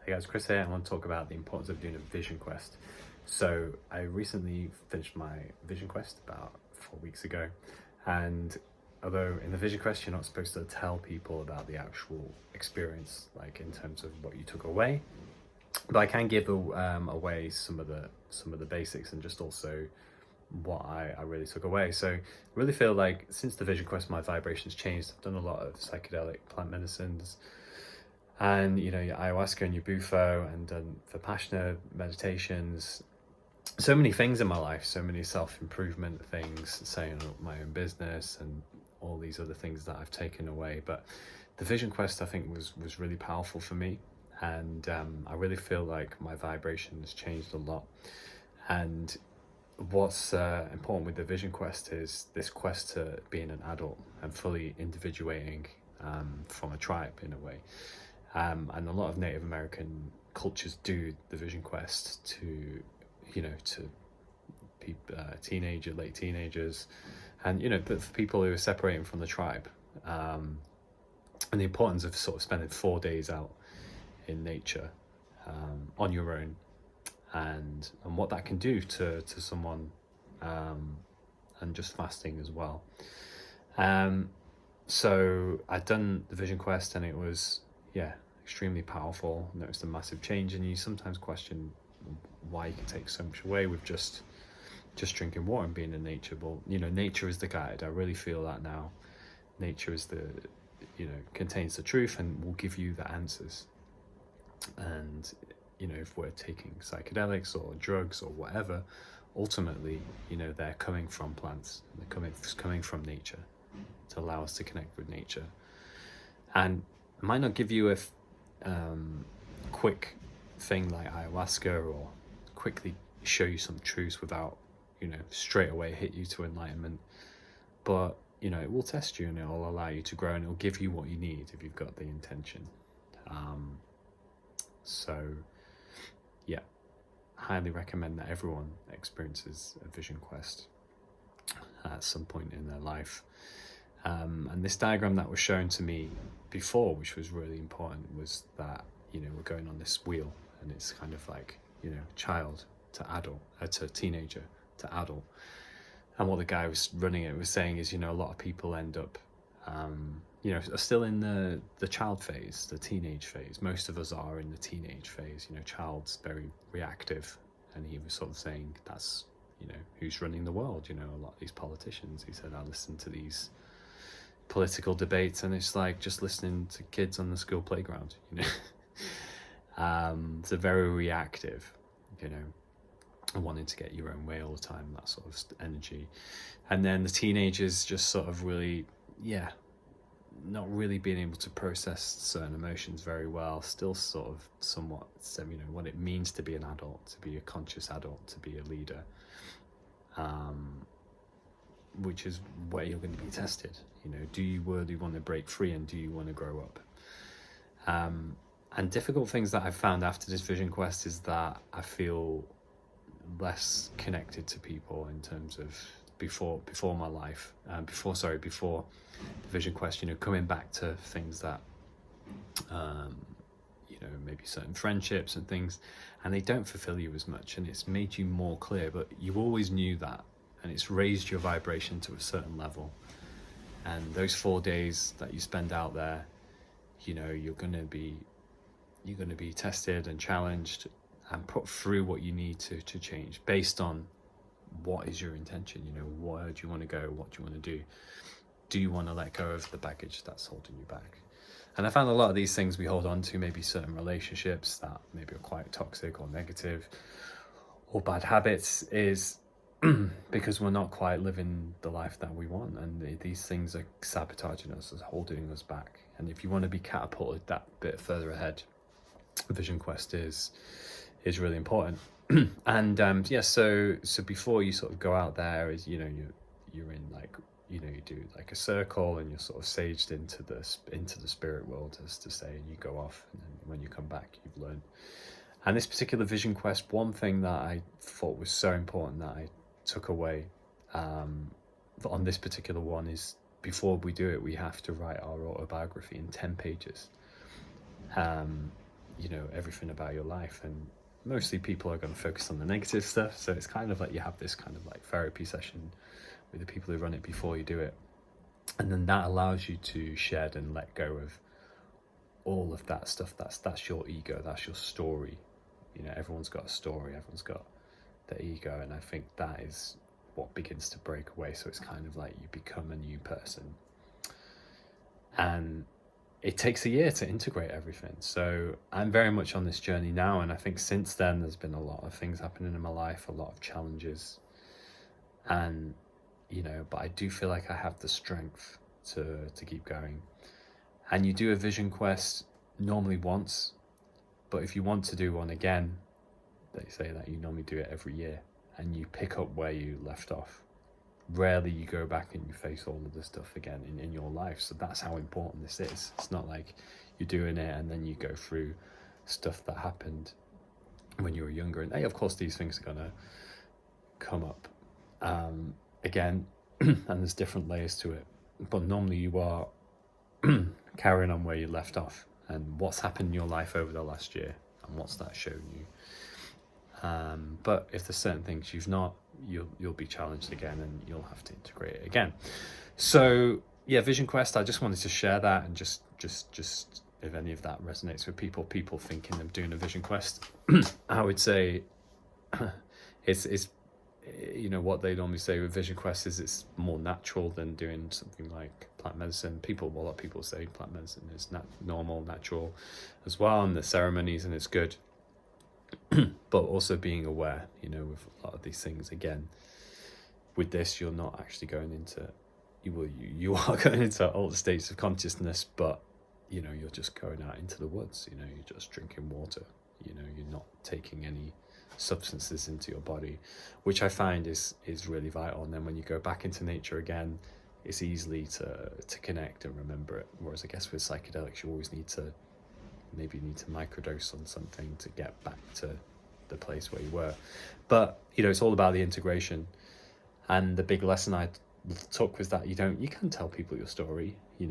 Hey guys, Chris here. I want to talk about the importance of doing a vision quest. So I recently finished my vision quest about 4 weeks ago, and although in the vision quest you're not supposed to tell people about the actual experience, like in terms of what you took away, but I can give away some of the basics and just also what I really took away. So I really feel like since the vision quest, my vibrations changed. I've done a lot of psychedelic plant medicines and your ayahuasca and your bufo and vipassana meditations, so many things in my life, so many self-improvement things, setting up my own business and all these other things that I've taken away. But the vision quest, I think, was really powerful for me, and I really feel like my vibration has changed a lot. And what's important with the vision quest is this quest to being an adult and fully individuating from a tribe in a way. And a lot of Native American cultures do the vision quest to, to late teenagers, and but for people who are separating from the tribe, and the importance of sort of spending 4 days out in nature, on your own, and what that can do to someone, and just fasting as well. So I'd done the vision quest, and it was, yeah, extremely powerful. Noticed a massive change, and you sometimes question why you can take so much away with just drinking water and being in nature. But nature is the guide. I really feel that now. Nature is the, contains the truth and will give you the answers. And if we're taking psychedelics or drugs or whatever, ultimately, they're coming from plants. They're coming from nature to allow us to connect with nature. And it might not give you a quick thing like ayahuasca, or quickly show you some truths without, straight away hit you to enlightenment. But, it will test you, and it will allow you to grow, and it will give you what you need if you've got the intention. So, yeah, highly recommend that everyone experiences a vision quest at some point in their life. And this diagram that was shown to me before, which was really important, was that we're going on this wheel, and it's kind of like child to adult, to teenager to adult. And what the guy was running it was saying is, a lot of people end up are still in the child phase, the teenage phase. Most of us are in the teenage phase. Child's very reactive, and he was sort of saying that's who's running the world. A lot of these politicians. He said, I listen to these political debates, and it's like just listening to kids on the school playground. It's a very reactive, wanting to get your own way all the time, that sort of energy. And then the teenagers just sort of really, not really being able to process certain emotions very well, still sort of somewhat, what it means to be an adult, to be a conscious adult, to be a leader, which is where you're going to be tested. Do you really want to break free, and do you want to grow up? And difficult things that I've found after this vision quest is that I feel less connected to people in terms of before my life, before the vision quest, coming back to things that, maybe certain friendships and things, and they don't fulfill you as much, and it's made you more clear, but you always knew that, and it's raised your vibration to a certain level. And those 4 days that you spend out there, you're going to be tested and challenged and put through what you need to change based on what is your intention. Where do you want to go? What do you want to do? Do you want to let go of the baggage that's holding you back? And I found a lot of these things we hold on to, maybe certain relationships that maybe are quite toxic or negative, or bad habits, is because we're not quite living the life that we want, and these things are sabotaging us, holding us back. And if you want to be catapulted that bit further ahead, vision quest is really important. And so before you sort of go out there, is you're in like you do like a circle, and you're sort of saged into the spirit world, as to say, and you go off, and then when you come back, you've learned. And this particular vision quest, one thing that I thought was so important that I took away on this particular one is, before we do it, we have to write our autobiography in 10 pages. you know, everything about your life. And mostly people are going to focus on the negative stuff, so it's kind of like you have this kind of like therapy session with the people who run it before you do it, and then that allows you to shed and let go of all of that stuff. That's your ego, that's your story. You know, everyone's got a story, everyone's got their ego, and I think that is what begins to break away. So it's kind of like you become a new person, and it takes a year to integrate everything. So I'm very much on this journey now, and I think since then there's been a lot of things happening in my life, a lot of challenges, and you know, but I do feel like I have the strength to keep going. And you do a vision quest normally once, but if you want to do one again, they say that you normally do it every year, and you pick up where you left off. Rarely you go back and you face all of the stuff again in your life. So that's how important this is. It's not like you're doing it and then you go through stuff that happened when you were younger. And of course, these things are going to come up again, and there's different layers to it. But normally you are carrying on where you left off, and what's happened in your life over the last year, and what's that shown you. But if there's certain things you've not, you'll be challenged again, and you'll have to integrate it again. So yeah, Vision Quest, I just wanted to share that, and just if any of that resonates with people thinking of doing a Vision Quest, I would say it's you know, what they normally say with Vision Quest is it's more natural than doing something like plant medicine. A lot of people say plant medicine is normal, natural as well, and the ceremonies, and it's good. But also being aware, you know, with a lot of these things. Again, with this, you're not actually going into, you are going into altered states of consciousness, but you know, you're just going out into the woods. You know, you're just drinking water. You know, you're not taking any substances into your body, which I find is really vital. And then when you go back into nature again, it's easily to connect and remember it. Whereas I guess with psychedelics, you always need to microdose on something to get back to the place where you were. But you know, it's all about the integration. And the big lesson I took was that you can tell people your story. You know,